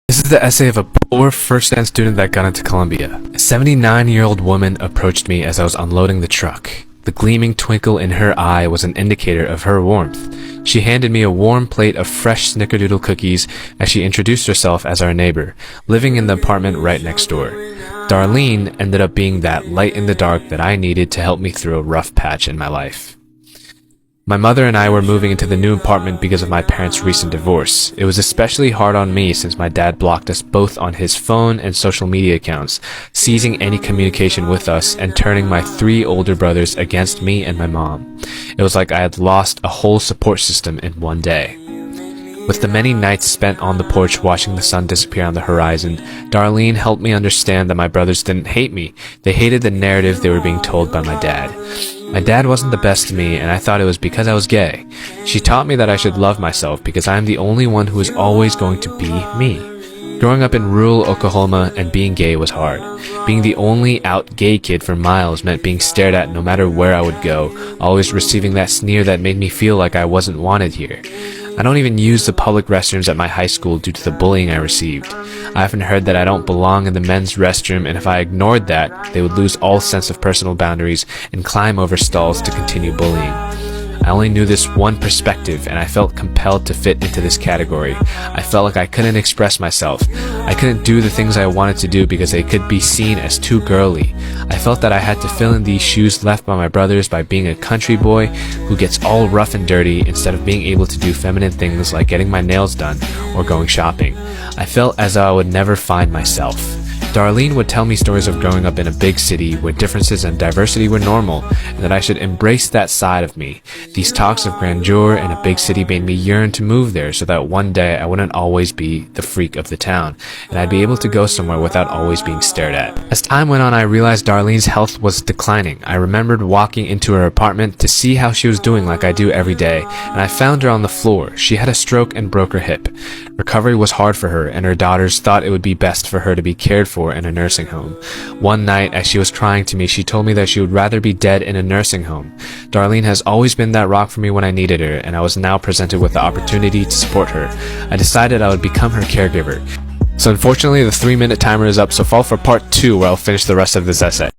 This is the essay of a poor first-time student that got into Columbia. A 79-year-old woman approached me as I was unloading the truck. The gleaming twinkle in her eye was an indicator of her warmth. She handed me a warm plate of fresh snickerdoodle cookies as she introduced herself as our neighbor, living in the apartment right next door. Darlene ended up being that light in the dark that I needed to help me through a rough patch in my life. My mother and I were moving into the new apartment because of my parents' recent divorce. It was especially hard on me since my dad blocked us both on his phone and social media accounts, seizing any communication with us and turning my 3 older brothers against me and my mom. It was like I had lost a whole support system in one day. With the many nights spent on the porch watching the sun disappear on the horizon, Darlene helped me understand that my brothers didn't hate me. They hated the narrative they were being told by my dad. My dad wasn't the best to me, and I thought it was because I was gay. She taught me that I should love myself because I am the only one who is always going to be me. Growing up in rural Oklahoma and being gay was hard. Being the only out gay kid for miles meant being stared at no matter where I would go, always receiving that sneer that made me feel like I wasn't wanted here. I don't even use the public restrooms at my high school due to the bullying I received. I often heard that I don't belong in the men's restroom, and if I ignored that, they would lose all sense of personal boundaries and climb over stalls to continue bullying. I only knew this one perspective, and I felt compelled to fit into this category. I felt like I couldn't express myself. I couldn't do the things I wanted to do because they could be seen as too girly. I felt that I had to fill in these shoes left by my brothers by being a country boy who gets all rough and dirty instead of being able to do feminine things like getting my nails done or going shopping. I felt as though I would never find myself. Darlene would tell me stories of growing up in a big city where differences and diversity were normal, and that I should embrace that side of me. These talks of grandeur in a big city made me yearn to move there so that one day I wouldn't always be the freak of the town, and I'd be able to go somewhere without always being stared at. As time went on, I realized Darlene's health was declining. I remembered walking into her apartment to see how she was doing like I do every day, and I found her on the floor. She had a stroke and broke her hip. Recovery was hard for her, and her daughters thought it would be best for her to be cared for in a nursing home. One night, as she was crying to me, she told me that she would rather be dead in a nursing home. Darlene has always been that rock for me when I needed her, and I was now presented with the opportunity to support her. I decided I would become her caregiver. So unfortunately, the 3-minute timer is up, so follow for part 2 where I'll finish the rest of this essay.